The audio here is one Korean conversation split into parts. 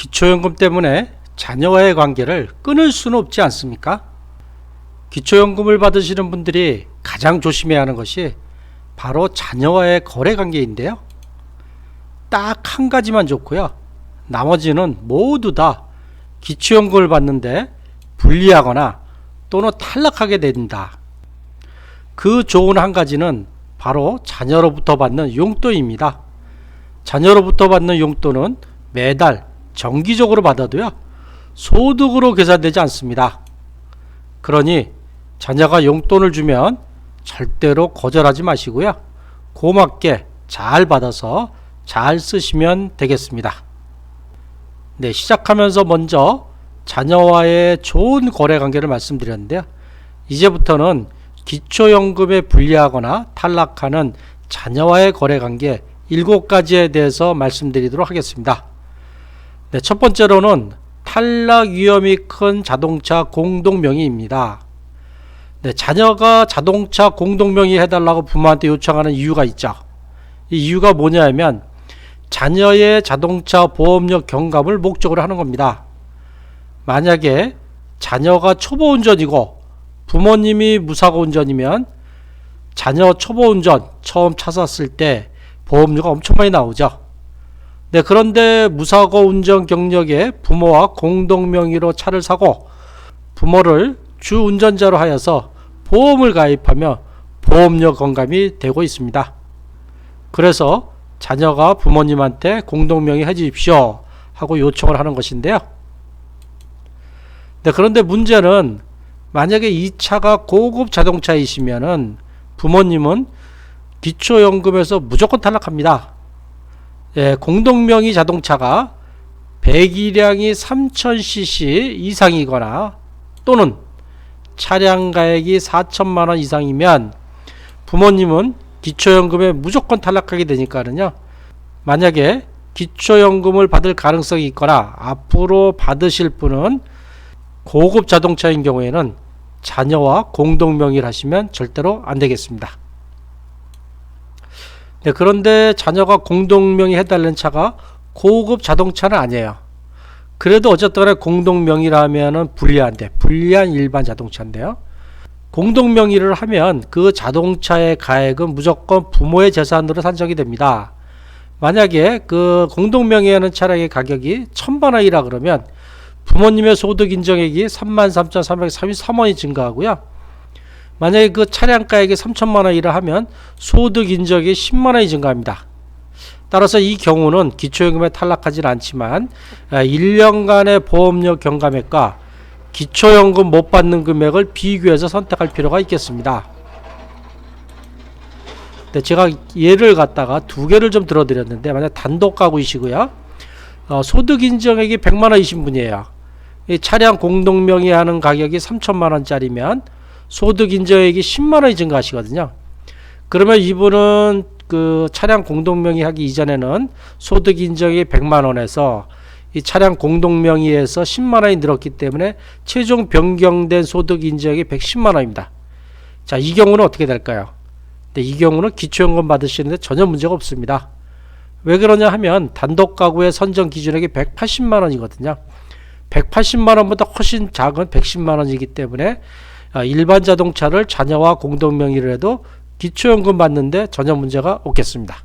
기초연금 때문에 자녀와의 관계를 끊을 수는 없지 않습니까? 기초연금을 받으시는 분들이 가장 조심해야 하는 것이 바로 자녀와의 거래 관계인데요. 딱 한 가지만 좋고요. 나머지는 모두 다 기초연금을 받는데 불리하거나 또는 탈락하게 된다. 그 좋은 한 가지는 바로 자녀로부터 받는 용돈입니다. 자녀로부터 받는 용돈은 매달 정기적으로 받아도요, 소득으로 계산되지 않습니다. 그러니 자녀가 용돈을 주면 절대로 거절하지 마시고요, 고맙게 잘 받아서 잘 쓰시면 되겠습니다. 네, 시작하면서 먼저 자녀와의 좋은 거래 관계를 말씀드렸는데요. 이제부터는 기초연금에 불리하거나 탈락하는 자녀와의 거래 관계 7가지에 대해서 말씀드리도록 하겠습니다. 네, 첫 번째로는 탈락 위험이 큰 자동차 공동명의입니다. 네, 자녀가 자동차 공동명의 해달라고 부모한테 요청하는 이유가 있죠. 이 이유가 뭐냐면 자녀의 자동차 보험료 경감을 목적으로 하는 겁니다. 만약에 자녀가 초보 운전이고 부모님이 무사고 운전이면 자녀 초보 운전 처음 차 샀을 때 보험료가 엄청 많이 나오죠. 네, 그런데 무사고 운전 경력에 부모와 공동명의로 차를 사고 부모를 주 운전자로 하여서 보험을 가입하며 보험료 경감이 되고 있습니다. 그래서 자녀가 부모님한테 공동명의 해주십시오 하고 요청을 하는 것인데요. 네, 그런데 문제는 만약에 이 차가 고급 자동차이시면은 부모님은 기초연금에서 무조건 탈락합니다. 예, 공동명의 자동차가 배기량이 3000cc 이상이거나 또는 차량 가액이 4천만원 이상이면 부모님은 기초연금에 무조건 탈락하게 되니까는요, 만약에 기초연금을 받을 가능성이 있거나 앞으로 받으실 분은 고급 자동차인 경우에는 자녀와 공동명의를 하시면 절대로 안 되겠습니다. 네, 그런데 자녀가 공동명의 해달라는 차가 고급 자동차는 아니에요. 그래도 어쨌든 간에 공동명의라 하면은 불리한 일반 자동차인데요. 공동명의를 하면 그 자동차의 가액은 무조건 부모의 재산으로 산정이 됩니다. 만약에 그 공동명의하는 차량의 가격이 1000만원이라 그러면 부모님의 소득 인정액이 33,333원이 증가하고요. 만약에 그 차량 가액이 3천만원이라 하면 소득 인정액이 10만원이 증가합니다. 따라서 이 경우는 기초연금에 탈락하지는 않지만 1년간의 보험료 경감액과 기초연금 못 받는 금액을 비교해서 선택할 필요가 있겠습니다. 네, 제가 예를 갖다가 두 개를 좀 들어드렸는데, 만약 단독 가구이시고요, 소득 인정액이 100만원이신 분이에요. 이 차량 공동명의 하는 가격이 3천만원짜리면 소득 인정액이 10만원이 증가하시거든요. 그러면 이분은 그 차량 공동명의 하기 이전에는 소득 인정이 100만원에서 이 차량 공동명의에서 10만원이 늘었기 때문에 최종 변경된 소득 인정이 110만원입니다. 자, 이 경우는 어떻게 될까요? 네, 이 경우는 기초연금 받으시는데 전혀 문제가 없습니다. 왜 그러냐 하면 단독 가구의 선정 기준액이 180만원이거든요. 180만원보다 훨씬 작은 110만원이기 때문에 일반 자동차를 자녀와 공동명의를 해도 기초연금 받는데 전혀 문제가 없겠습니다.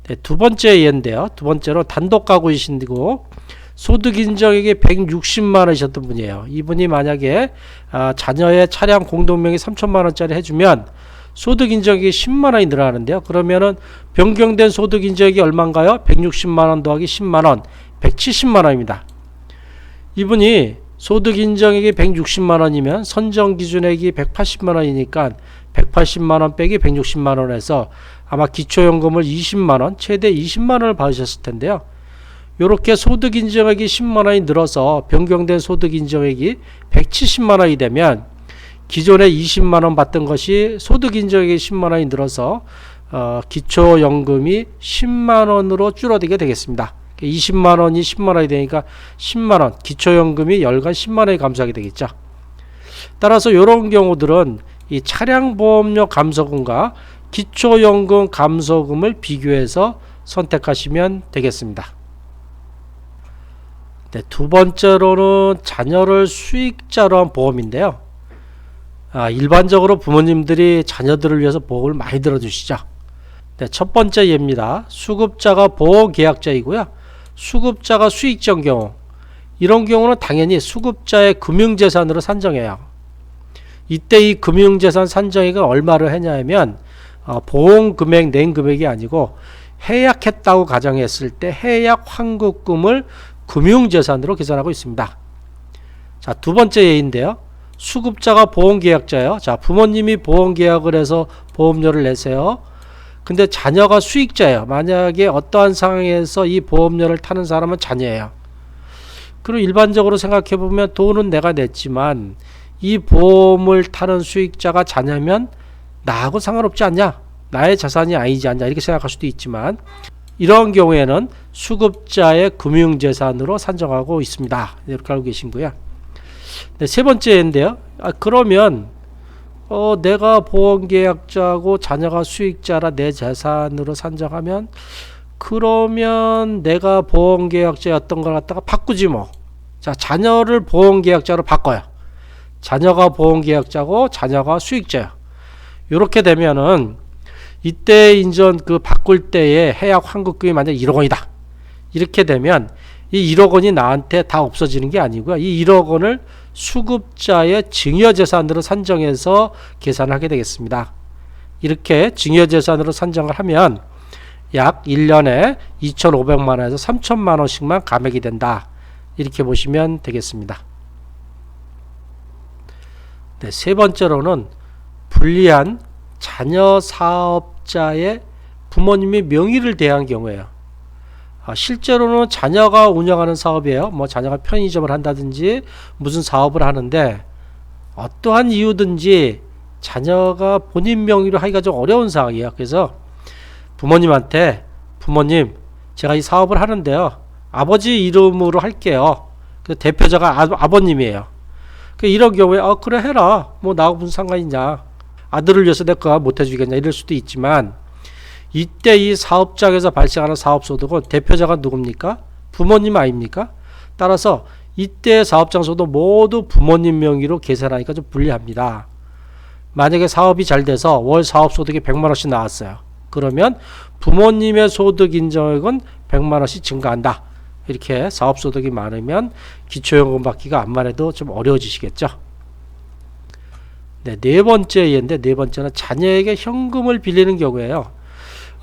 네, 두 번째 예인데요. 두 번째로 단독 가구이신고 소득 인정액이 160만원이셨던 분이에요. 이분이 만약에 자녀의 차량 공동명의 3천만원짜리 해주면 소득 인정액이 10만원이 늘어나는데요. 그러면은 변경된 소득 인정액이 얼마인가요? 160만원 더하기 10만원, 170만원입니다. 이분이 소득 인정액이 160만원이면 선정 기준액이 180만원이니까 180만원 빼기 160만원에서 아마 기초연금을 20만원, 최대 20만원을 받으셨을 텐데요. 이렇게 소득 인정액이 10만원이 늘어서 변경된 소득 인정액이 170만원이 되면 기존에 20만원 받던 것이 소득 인정액이 10만원이 늘어서 기초연금이 10만원으로 줄어들게 되겠습니다. 20만원이 10만원이 되니까 10만원, 기초연금이 연간 10만원이 감소하게 되겠죠. 따라서 이런 경우들은 이 차량보험료 감소금과 기초연금 감소금을 비교해서 선택하시면 되겠습니다. 네, 두 번째로는 자녀를 수익자로 한 보험인데요. 일반적으로 부모님들이 자녀들을 위해서 보험을 많이 들어주시죠. 네, 첫 번째 예입니다. 수급자가 보호계약자이고요. 수급자가 수익자인 경우, 이런 경우는 당연히 수급자의 금융재산으로 산정해요. 이때 이 금융재산 산정액은 얼마를 하냐면 보험금액 낸 금액이 아니고 해약했다고 가정했을 때 해약 환급금을 금융재산으로 계산하고 있습니다. 자, 두 번째 예인데요. 수급자가 보험계약자예요. 자, 부모님이 보험계약을 해서 보험료를 내세요. 근데 자녀가 수익자예요. 만약에 어떠한 상황에서 이 보험료를 타는 사람은 자녀예요. 그리고 일반적으로 생각해보면 돈은 내가 냈지만 이 보험을 타는 수익자가 자녀면 나하고 상관없지 않냐, 나의 자산이 아니지 않냐, 이렇게 생각할 수도 있지만 이런 경우에는 수급자의 금융재산으로 산정하고 있습니다. 이렇게 알고 계신고요. 네, 세 번째인데요. 그러면 내가 보험계약자고 자녀가 수익자라 내 재산으로 산정하면, 그러면 내가 보험계약자였던 걸 갖다가 바꾸지 뭐. 자, 자녀를 보험계약자로 바꿔요. 자녀가 보험계약자고 자녀가 수익자예요. 이렇게 되면은 이때 인전 그 바꿀 때의 해약 환급금이 만약 1억 원이다. 이렇게 되면 이 1억 원이 나한테 다 없어지는 게 아니고요. 이 1억 원을 수급자의 증여재산으로 산정해서 계산하게 되겠습니다. 이렇게 증여재산으로 산정을 하면 약 1년에 2,500만 원에서 3,000만 원씩만 감액이 된다. 이렇게 보시면 되겠습니다. 네, 세 번째로는 불리한 자녀 사업자의 부모님의 명의를 대한 경우에요. 실제로는 자녀가 운영하는 사업이에요. 뭐 자녀가 편의점을 한다든지 무슨 사업을 하는데 어떠한 이유든지 자녀가 본인 명의로 하기가 좀 어려운 상황이에요. 그래서 부모님한테, 부모님 제가 이 사업을 하는데요, 아버지 이름으로 할게요. 그 대표자가 아버님이에요. 이런 경우에 그래 해라, 뭐 나하고 무슨 상관이 있냐, 아들을 위해서 내가 못 해주겠냐, 이럴 수도 있지만 이때 이 사업장에서 발생하는 사업소득은 대표자가 누굽니까? 부모님 아닙니까? 따라서 이때 사업장소도 모두 부모님 명의로 계산하니까 좀 불리합니다. 만약에 사업이 잘 돼서 월 사업소득이 100만 원씩 나왔어요. 그러면 부모님의 소득 인정액은 100만 원씩 증가한다. 이렇게 사업소득이 많으면 기초연금 받기가 암만 해도 좀 어려워지시겠죠. 네, 네 번째 예인데, 네 번째는 자녀에게 현금을 빌리는 경우에요.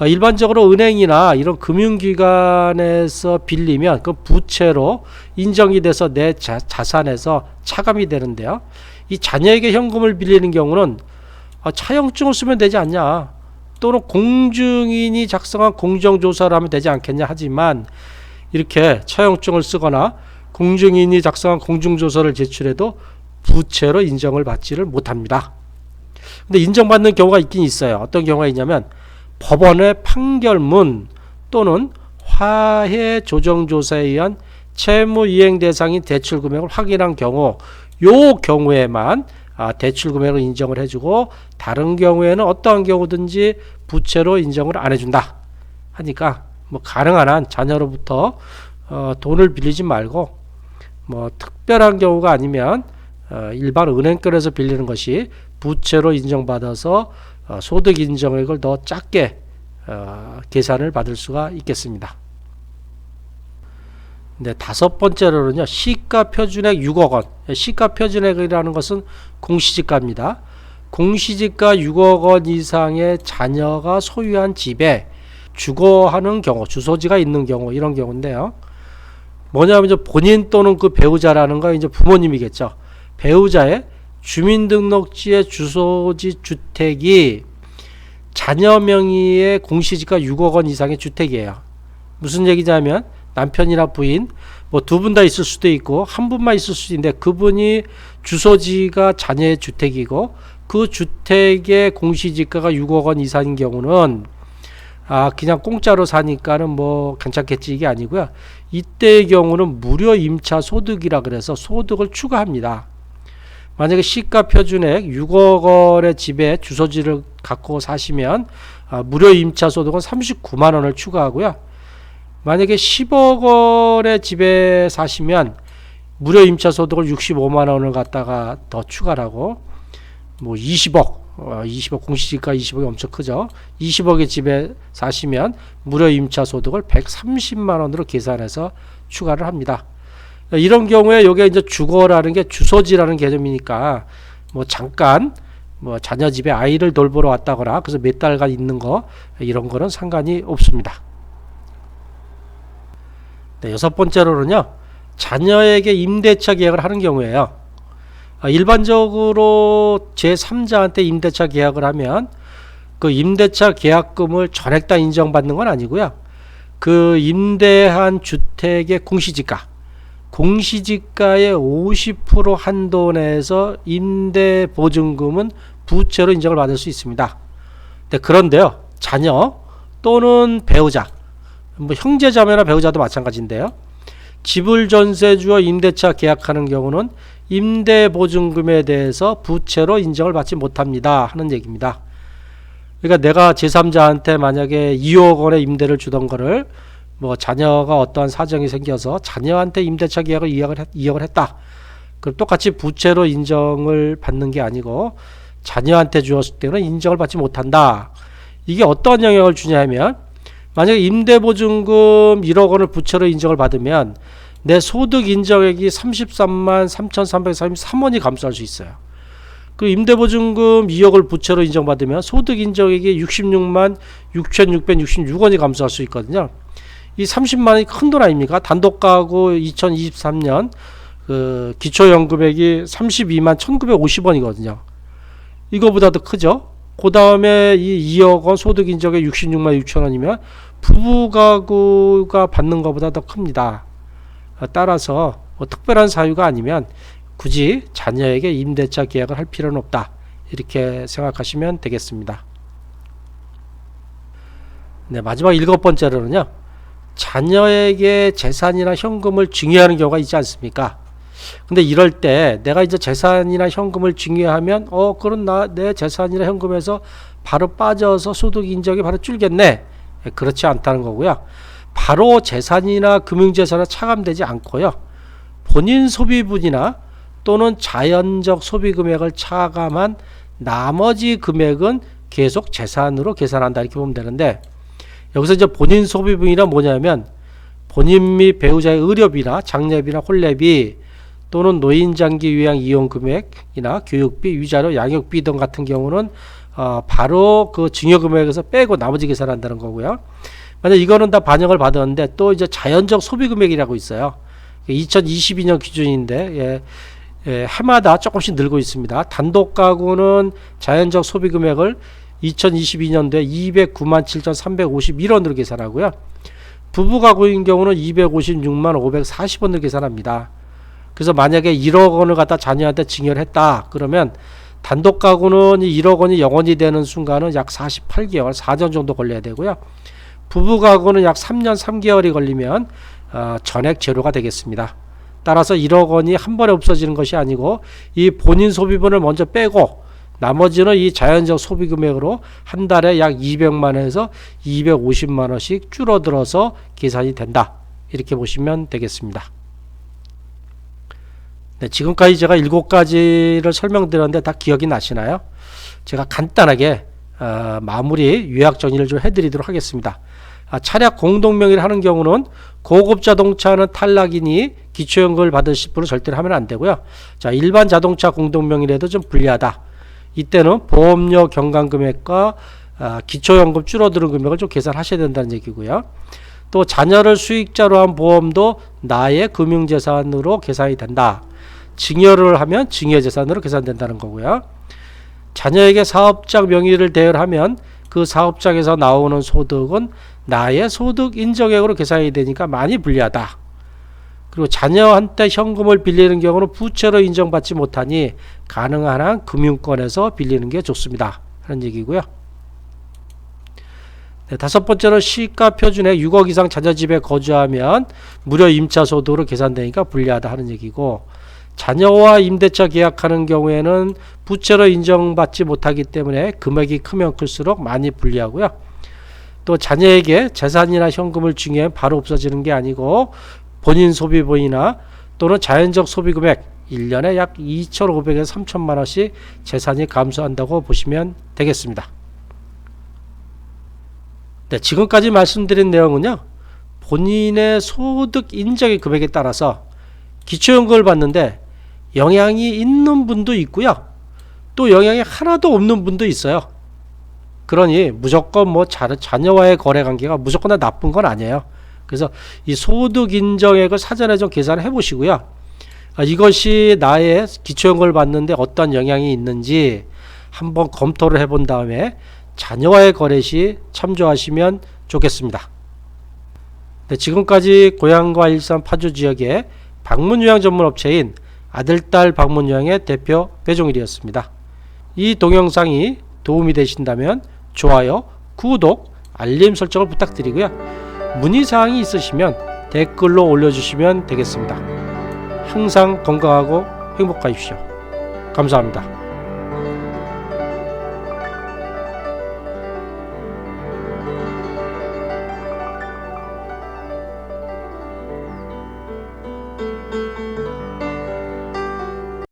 일반적으로 은행이나 이런 금융기관에서 빌리면 그 부채로 인정이 돼서 내 자산에서 차감이 되는데요. 이 자녀에게 현금을 빌리는 경우는 차용증을 쓰면 되지 않냐, 또는 공증인이 작성한 공정조사를 하면 되지 않겠냐 하지만, 이렇게 차용증을 쓰거나 공증인이 작성한 공정조사를 제출해도 부채로 인정을 받지를 못합니다. 근데 인정받는 경우가 있긴 있어요. 어떤 경우가 있냐면 법원의 판결문 또는 화해 조정조사에 의한 채무이행 대상인 대출금액을 확인한 경우, 요 경우에만 대출금액을 인정을 해주고, 다른 경우에는 어떠한 경우든지 부채로 인정을 안 해준다 하니까, 뭐 가능한 한 자녀로부터 돈을 빌리지 말고, 뭐 특별한 경우가 아니면 일반 은행권에서 빌리는 것이 부채로 인정받아서 소득 인정액을 더 작게 계산을 받을 수가 있겠습니다. 네, 다섯 번째로는요, 시가 표준액 6억 원. 시가 표준액이라는 것은 공시지가입니다. 공시지가 6억 원 이상의 자녀가 소유한 집에 주거하는 경우, 주소지가 있는 경우, 이런 경우인데요. 뭐냐면 이제 본인 또는 그 배우자라는 거 이제 부모님이겠죠. 배우자의 주민등록지의 주소지 주택이 자녀 명의의 공시지가 6억 원 이상의 주택이에요. 무슨 얘기냐면 남편이나 부인 뭐 두 분 다 있을 수도 있고 한 분만 있을 수도 있는데, 그분이 주소지가 자녀의 주택이고 그 주택의 공시지가가 6억 원 이상인 경우는 그냥 공짜로 사니까는 뭐 괜찮겠지, 이게 아니고요. 이때의 경우는 무료 임차 소득이라 그래서 소득을 추가합니다. 만약에 시가 표준액 6억 원의 집에 주소지를 갖고 사시면 무료 임차 소득은 39만 원을 추가하고요. 만약에 10억 원의 집에 사시면 무료 임차 소득을 65만 원을 갖다가 더 추가를 하고, 뭐 20억 공시지가 20억이 엄청 크죠. 20억의 집에 사시면 무료 임차 소득을 130만 원으로 계산해서 추가를 합니다. 이런 경우에 이게 이제 주거라는 게 주소지라는 개념이니까 뭐 잠깐 뭐 자녀 집에 아이를 돌보러 왔다거나 그래서 몇 달간 있는 거 이런 거는 상관이 없습니다. 네, 여섯 번째로는요, 자녀에게 임대차 계약을 하는 경우에요. 일반적으로 제3자한테 임대차 계약을 하면 그 임대차 계약금을 전액 다 인정받는 건 아니고요. 그 임대한 주택의 공시지가의 50% 한도 내에서 임대 보증금은 부채로 인정을 받을 수 있습니다. 네, 그런데요, 자녀 또는 배우자, 뭐 형제자매나 배우자도 마찬가지인데요. 집을 전세 주어 임대차 계약하는 경우는 임대 보증금에 대해서 부채로 인정을 받지 못합니다 하는 얘기입니다. 그러니까 내가 제3자한테 만약에 2억 원의 임대를 주던 거를 뭐 자녀가 어떠한 사정이 생겨서 자녀한테 임대차 계약을 이역을 했다. 그럼 똑같이 부채로 인정을 받는 게 아니고 자녀한테 주었을 때는 인정을 받지 못한다. 이게 어떤 영향을 주냐 하면, 만약에 임대보증금 1억 원을 부채로 인정을 받으면 내 소득 인정액이 33만 3,333원이 감소할 수 있어요. 그리고 임대보증금 2억을 부채로 인정받으면 소득 인정액이 66만 6,666원이 감소할 수 있거든요. 이 30만 원이 큰 돈 아닙니까? 단독가구 2023년 그 기초연금액이 32만 1,950원이거든요. 이거보다 더 크죠? 그 다음에 이 2억 원 소득 인정액 66만 6천 원이면 부부가구가 받는 것보다 더 큽니다. 따라서 뭐 특별한 사유가 아니면 굳이 자녀에게 임대차 계약을 할 필요는 없다. 이렇게 생각하시면 되겠습니다. 네, 마지막 7번째로는요. 자녀에게 재산이나 현금을 증여하는 경우가 있지 않습니까? 근데 이럴 때 내가 이제 재산이나 현금을 증여하면 그럼 내 재산이나 현금에서 바로 빠져서 소득 인정이 바로 줄겠네. 그렇지 않다는 거고요. 바로 재산이나 금융재산은 차감되지 않고요. 본인 소비분이나 또는 자연적 소비금액을 차감한 나머지 금액은 계속 재산으로 계산한다 이렇게 보면 되는데, 여기서 이제 본인 소비분이란 뭐냐면 본인 및 배우자의 의료비나 장례비나 혼례비 또는 노인장기 요양 이용 금액이나 교육비, 위자료, 양육비 등 같은 경우는 바로 그 증여 금액에서 빼고 나머지 계산한다는 거고요. 만약 이거는 다 반영을 받았는데 또 이제 자연적 소비 금액이라고 있어요. 2022년 기준인데 해마다 조금씩 늘고 있습니다. 단독 가구는 자연적 소비 금액을 2022년도에 209만 7,351원으로 계산하고요. 부부 가구인 경우는 256만 540원을 계산합니다. 그래서 만약에 1억 원을 갖다 자녀한테 증여를 했다. 그러면 단독 가구는 1억 원이 0원이 되는 순간은 약 48개월, 4년 정도 걸려야 되고요. 부부 가구는 약 3년 3개월이 걸리면 전액 제로가 되겠습니다. 따라서 1억 원이 한 번에 없어지는 것이 아니고 이 본인 소비분을 먼저 빼고 나머지는 이 자연적 소비 금액으로 한 달에 약 200만 원에서 250만 원씩 줄어들어서 계산이 된다. 이렇게 보시면 되겠습니다. 네, 지금까지 제가 7가지를 설명드렸는데 다 기억이 나시나요? 제가 간단하게 마무리 요약 정리를 좀 해드리도록 하겠습니다. 차량 공동명의를 하는 경우는 고급 자동차는 탈락이니 기초연금을 받으실 분은 절대로 하면 안 되고요. 자, 일반 자동차 공동명의라도 좀 불리하다. 이때는 보험료 경감 금액과 기초연금 줄어드는 금액을 좀 계산하셔야 된다는 얘기고요. 또 자녀를 수익자로 한 보험도 나의 금융재산으로 계산이 된다. 증여를 하면 증여재산으로 계산된다는 거고요. 자녀에게 사업장 명의를 대여하면 그 사업장에서 나오는 소득은 나의 소득 인정액으로 계산이 되니까 많이 불리하다. 그리고 자녀한테 현금을 빌리는 경우는 부채로 인정받지 못하니 가능한 한 금융권에서 빌리는 게 좋습니다 하는 얘기고요. 네, 5번째는 시가 표준에 6억 이상 자녀 집에 거주하면 무료 임차 소득으로 계산되니까 불리하다 하는 얘기고, 자녀와 임대차 계약하는 경우에는 부채로 인정받지 못하기 때문에 금액이 크면 클수록 많이 불리하고요. 또 자녀에게 재산이나 현금을 증여하면 바로 없어지는 게 아니고 본인 소비분이나 또는 자연적 소비 금액 1년에 약 2,500에서 3,000만 원씩 재산이 감소한다고 보시면 되겠습니다. 네, 지금까지 말씀드린 내용은요, 본인의 소득 인정의 금액에 따라서 기초연금을 받는데 영향이 있는 분도 있고요, 또 영향이 하나도 없는 분도 있어요. 그러니 무조건 뭐 자녀와의 거래 관계가 무조건 다 나쁜 건 아니에요. 그래서 이 소득 인정액을 사전에 좀 계산을 해 보시고요, 이것이 나의 기초연금을 받는데 어떤 영향이 있는지 한번 검토를 해 본 다음에 자녀와의 거래 시 참조하시면 좋겠습니다. 네, 지금까지 고향과 일산 파주 지역의 방문요양 전문 업체인 아들딸 방문요양의 대표 배종일이었습니다. 이 동영상이 도움이 되신다면 좋아요, 구독, 알림 설정을 부탁드리고요. 문의사항이 있으시면 댓글로 올려주시면 되겠습니다. 항상 건강하고 행복하십시오. 감사합니다.